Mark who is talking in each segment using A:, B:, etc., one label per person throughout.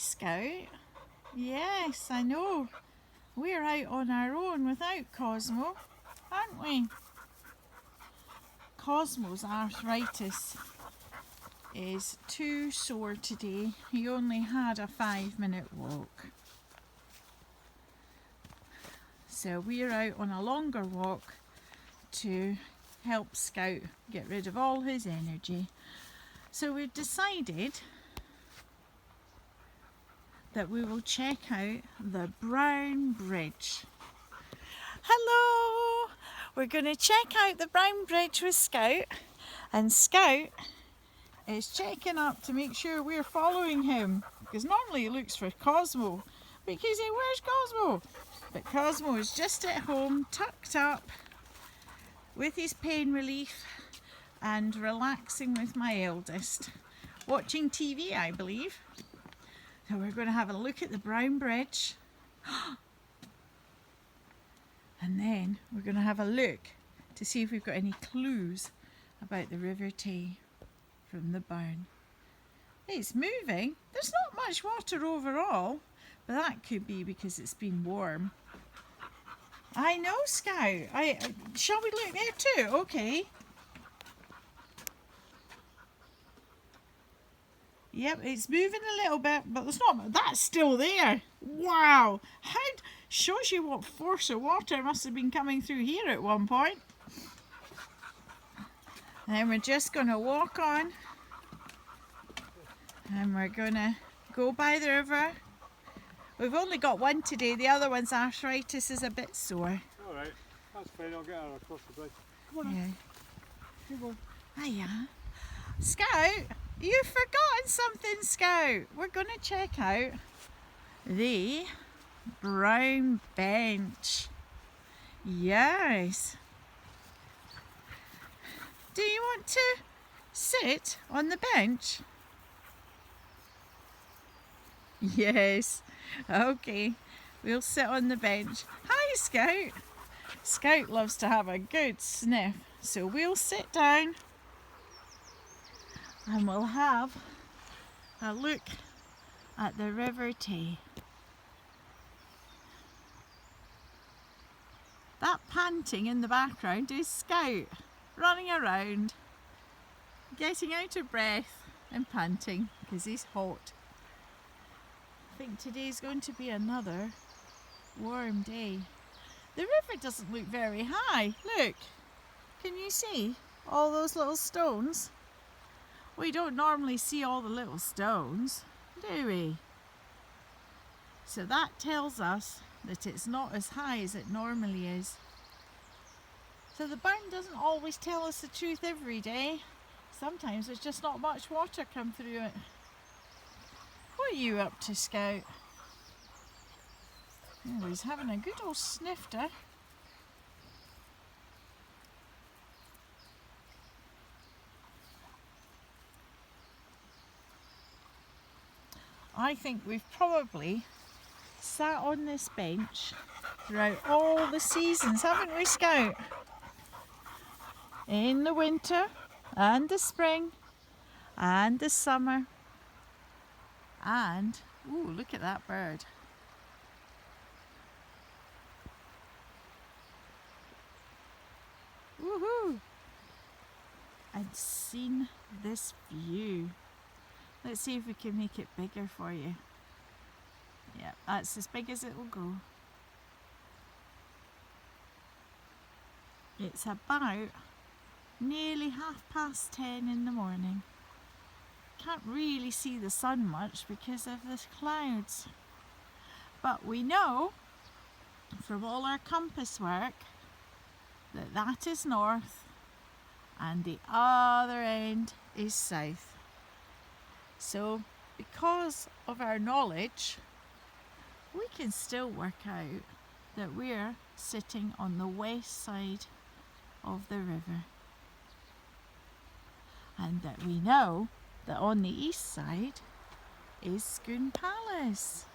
A: Scout. Yes, I know. We're out on our own without Cosmo, aren't we? Cosmo's arthritis is too sore today. He only had a 5-minute walk. So we're out on a longer walk to help Scout get rid of all his energy. So we've decided that we will check out the Brown Bridge. Hello! We're going to check out the Brown Bridge with Scout, and Scout is checking up to make sure we're following him, because normally he looks for Cosmo, because he, where's Cosmo? But Cosmo is just at home, tucked up with his pain relief and relaxing with my eldest, watching TV, I believe. So we're going to have a look at the Brown Bridge, and then we're going to have a look to see if we've got any clues about the River Tay from the burn. It's moving. There's not much water overall, but that could be because it's been warm. I know, Scout. Shall we look there too? Okay. Yep, it's moving a little bit, but there's not. That's still there. Wow! How shows you what force of water must have been coming through here at one point. And then we're just going to walk on, and we're going to go by the river. We've only got one today. The other one's arthritis is a bit sore.
B: All right, that's fine. I'll get her across the bridge. Come on.
A: Yeah.
B: Come on.
A: Hiya. Scout, you've forgotten something, Scout. We're going to check out the Brown Bench. Yes. Do you want to sit on the bench? Yes. Okay, we'll sit on the bench. Hi, Scout. Scout loves to have a good sniff, so we'll sit down and we'll have a look at the River Tay. That panting in the background is Scout running around, getting out of breath and panting because he's hot. I think today's going to be another warm day. The river doesn't look very high. Look, can you see all those little stones? We don't normally see all the little stones, do we? So that tells us that it's not as high as it normally is. So the burn doesn't always tell us the truth every day. Sometimes there's just not much water come through it. What are you up to, Scout? Oh, he's having a good old snifter. I think we've probably sat on this bench throughout all the seasons, haven't we, Scout? In the winter and the spring and the summer. And, ooh, look at that bird. Woohoo! And seen this view. Let's see if we can make it bigger for you. Yeah, that's as big as it will go. It's about nearly 10:30 in the morning. Can't really see the sun much because of the clouds. But we know from all our compass work that that is north and the other end is south. So because of our knowledge, we can still work out that we're sitting on the west side of the river. And that we know that on the east side is Scone Palace,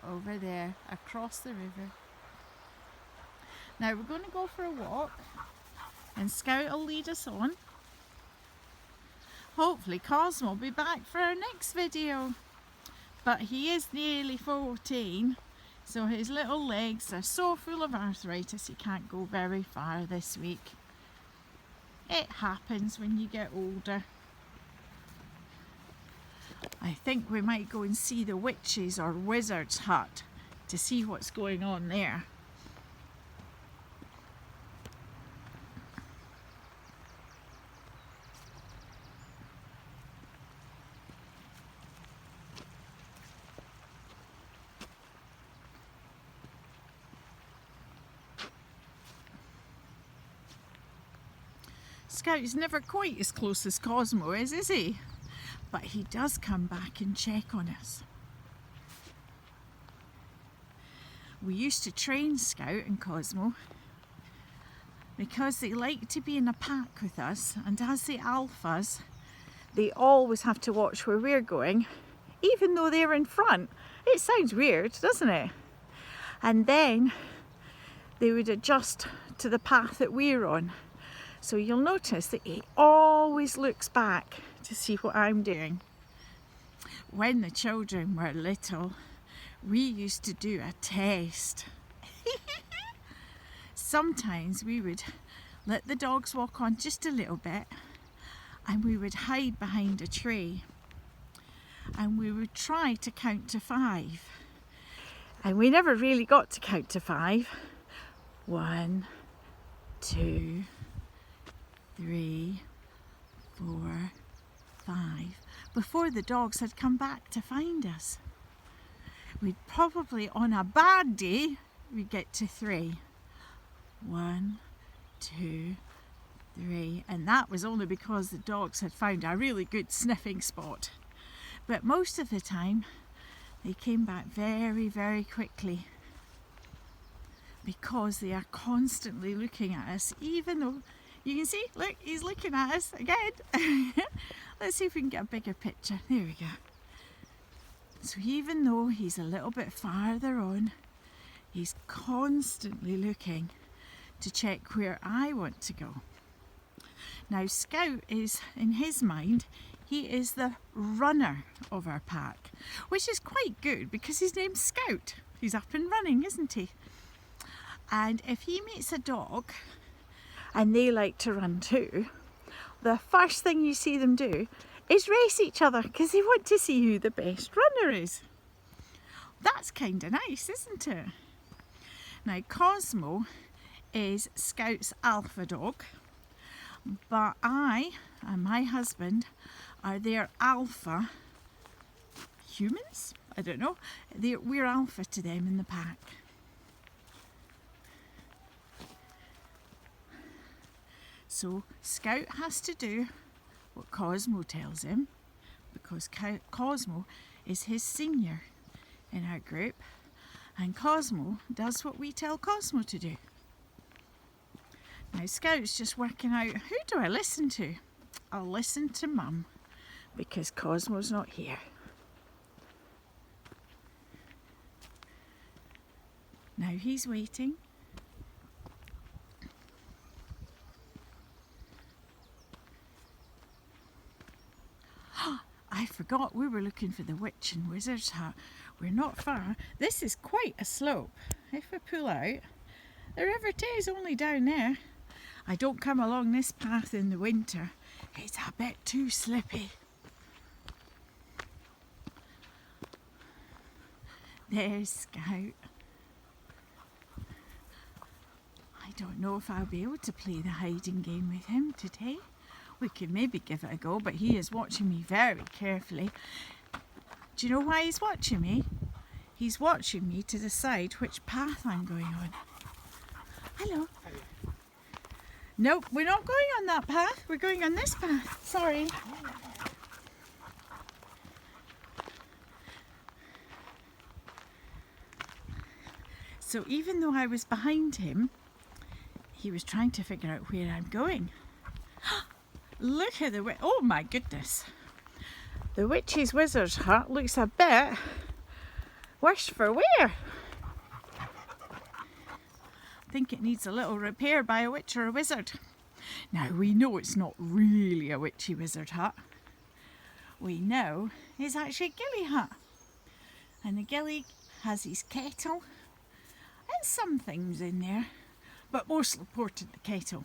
A: over there across the river. Now we're going to go for a walk and Scout will lead us on. Hopefully Cosmo will be back for our next video. But he is nearly 14, so his little legs are so full of arthritis he can't go very far this week. It happens when you get older. I think we might go and see the witches or wizard's hut to see what's going on there. Scout's never quite as close as Cosmo is he? But he does come back and check on us. We used to train Scout and Cosmo because they like to be in a pack with us, and as the alphas, they always have to watch where we're going, even though they're in front. It sounds weird, doesn't it? And then they would adjust to the path that we're on. So you'll notice that he always looks back to see what I'm doing. When the children were little, we used to do a test. Sometimes we would let the dogs walk on just a little bit, and we would hide behind a tree, and we would try to count to 5. And we never really got to count to 5. 1, 2, 3, 4, 5, before the dogs had come back to find us. We'd probably, on a bad day, we'd get to 3. 1, 2, 3, and that was only because the dogs had found a really good sniffing spot. But most of the time, they came back very, very quickly because they are constantly looking at us, even though you can see, look, he's looking at us again. Let's see if we can get a bigger picture. There we go. So even though he's a little bit farther on, he's constantly looking to check where I want to go. Now Scout is, in his mind, he is the runner of our pack, which is quite good because his name's Scout. He's up and running, isn't he? And if he meets a dog and they like to run too, the first thing you see them do is race each other because they want to see who the best runner is. That's kind of nice, isn't it? Now Cosmo is Scout's alpha dog, but I and my husband are their alpha humans? I don't know. We're alpha to them in the pack. So Scout has to do what Cosmo tells him, because Cosmo is his senior in our group, and Cosmo does what we tell Cosmo to do. Now Scout's just working out, who do I listen to? I'll listen to Mum, because Cosmo's not here. Now he's waiting. I forgot, we were looking for the witch and wizard's hut. We're not far. This is quite a slope. If we pull out, the River Tay is only down there. I don't come along this path in the winter. It's a bit too slippy. There's Scout. I don't know if I'll be able to play the hiding game with him today. We could maybe give it a go, but he is watching me very carefully. Do you know why he's watching me? He's watching me to decide which path I'm going on. Hello. Nope, we're not going on that path. We're going on this path. Sorry. So even though I was behind him, he was trying to figure out where I'm going. Look at the witch. Oh my goodness. The witch's wizard's hut looks a bit worse for wear. I think it needs a little repair by a witch or a wizard. Now we know it's not really a witchy wizard hut. We know it's actually a ghillie hut. And the gilly has his kettle and some things in there, but most important the kettle.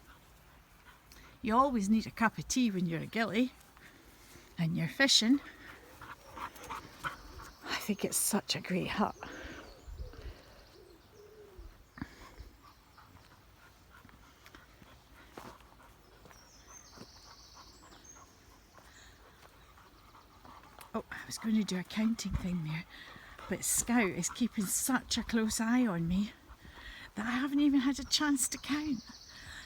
A: You always need a cup of tea when you're a gilly and you're fishing. I think it's such a great hut. Oh, I was going to do a counting thing there, but Scout is keeping such a close eye on me that I haven't even had a chance to count.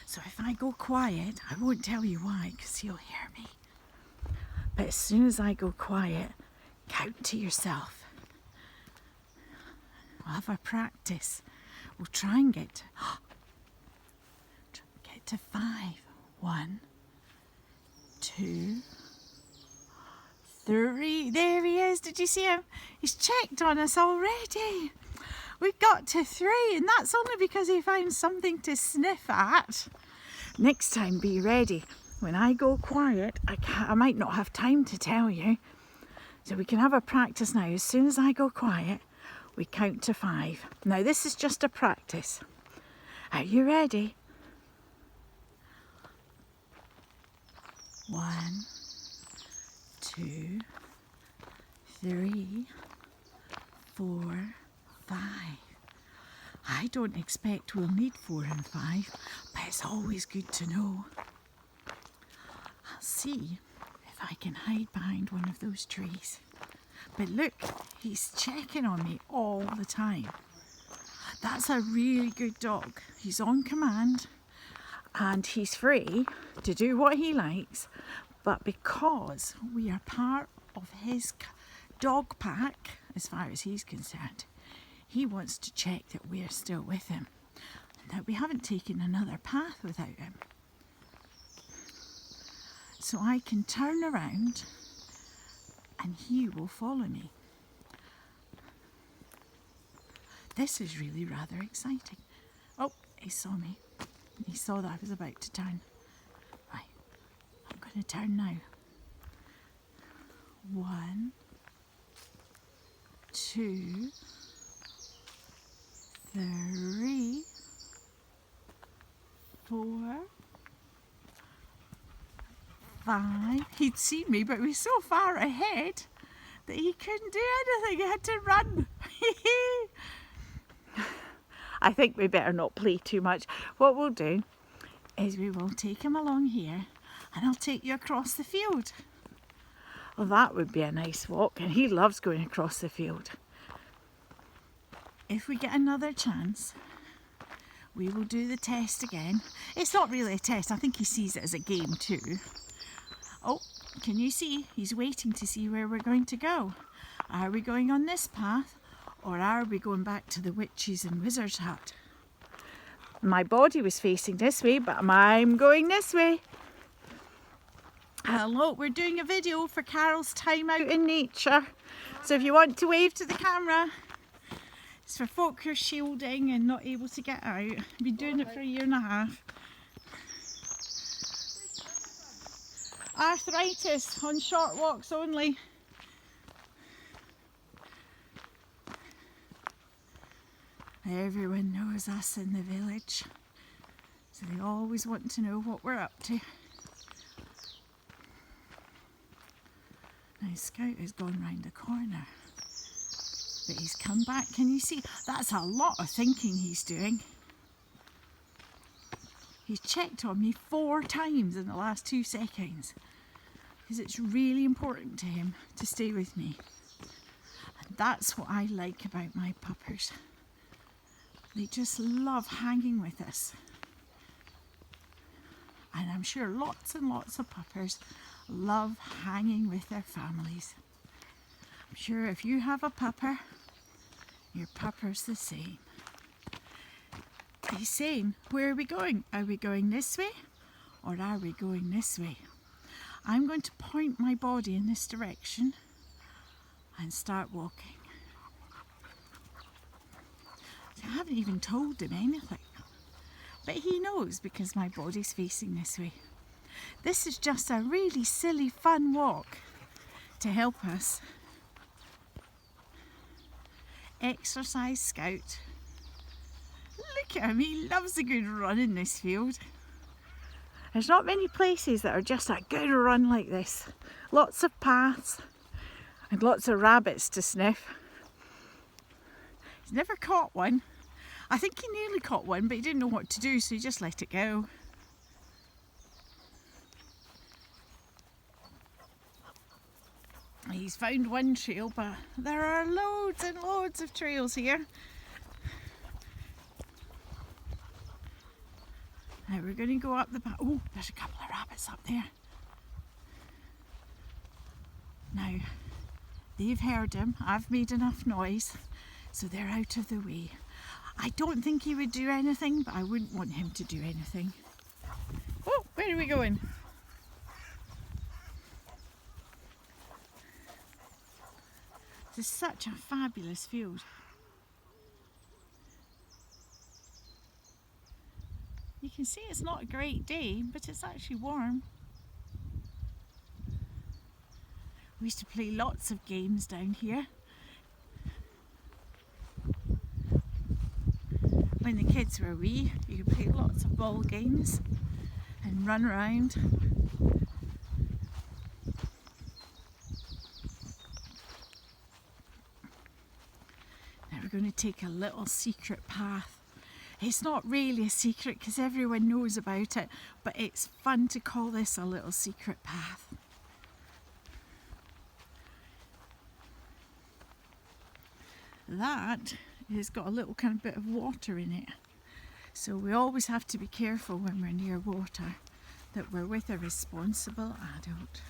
A: So if I go quiet, I won't tell you why, because he'll hear me. But as soon as I go quiet, count to yourself. We'll have a practice. We'll try and get to 5. 1, 2, 3. There he is. Did you see him? He's checked on us already. We got to 3, and that's only because he found something to sniff at. Next time, be ready. When I go quiet, I might not have time to tell you. So we can have a practice now. As soon as I go quiet, we count to 5. Now this is just a practice. Are you ready? 1, 2, 3, 4, 5. I don't expect we'll need 4 and 5, but it's always good to know. I'll see if I can hide behind one of those trees. But look, he's checking on me all the time. That's a really good dog. He's on command and he's free to do what he likes, but because we are part of his dog pack, as far as he's concerned, he wants to check that we're still with him and that we haven't taken another path without him. So I can turn around and he will follow me. This is really rather exciting. Oh, he saw me. He saw that I was about to turn. Right, I'm going to turn now. 1, 2, 3, 4, 5. He'd seen me, but we were so far ahead that he couldn't do anything. He had to run. I think we better not play too much. What we'll do is we will take him along here and I'll take you across the field. Well, that would be a nice walk, and he loves going across the field. If we get another chance, we will do the test again. It's not really a test. I think he sees it as a game too. Oh, can you see? He's waiting to see where we're going to go. Are we going on this path, or are we going back to the witches and wizards' hut? My body was facing this way, but I'm going this way. Hello, we're doing a video for Carol's time out in nature. So if you want to wave to the camera, it's for folk who are shielding and not able to get out. I've been doing it for 1.5 years. Arthritis, on short walks only. Everyone knows us in the village, so they always want to know what we're up to. Now Scout has gone round the corner, but he's come back. Can you see? That's a lot of thinking he's doing. He's checked on me 4 times in the last 2 seconds because it's really important to him to stay with me. And that's what I like about my puppers. They just love hanging with us. And I'm sure lots and lots of puppers love hanging with their families. I'm sure if you have a pupper, your pupper's the same. He's saying, where are we going? Are we going this way or are we going this way? I'm going to point my body in this direction and start walking. I haven't even told him anything, but he knows because my body's facing this way. This is just a really silly, fun walk to help us exercise scout. Look at him, he loves a good run in this field. There's not many places that are just a good run like this. Lots of paths and lots of rabbits to sniff. He's never caught one. I think he nearly caught one, but he didn't know what to do, so he just let it go. He's found one trail, but there are loads and loads of trails here. Now we're going to go up the back. Oh, there's a couple of rabbits up there. Now, they've heard him. I've made enough noise, so they're out of the way. I don't think he would do anything, but I wouldn't want him to do anything. Oh, where are we going? This is such a fabulous field. You can see it's not a great day, but it's actually warm. We used to play lots of games down here. When the kids were wee, you could play lots of ball games and run around. Now we're going to take a little secret path. It's not really a secret because everyone knows about it, but it's fun to call this a little secret path. That has got a little kind of bit of water in it. So we always have to be careful when we're near water that we're with a responsible adult.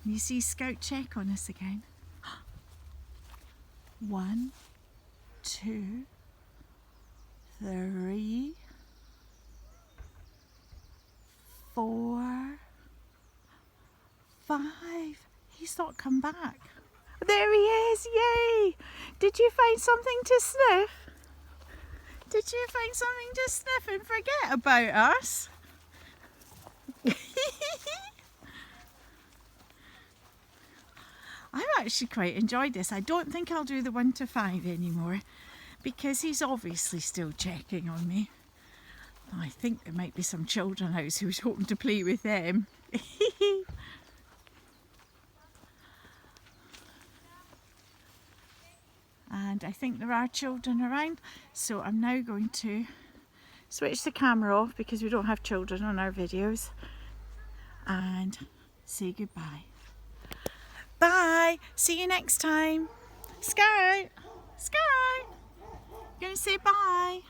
A: You see Scout check on us again. 1, 2, 3, 4, 5. He's not come back. There he is, yay! Did you find something to sniff? Did you find something to sniff and forget about us? I've actually quite enjoyed this. I don't think I'll do the 1 to 5 anymore because he's obviously still checking on me. I think there might be some children out who's hoping to play with them. And I think there are children around, so I'm now going to switch the camera off because we don't have children on our videos and say goodbye. Bye! See you next time. Scout! Scout! You're going to say bye.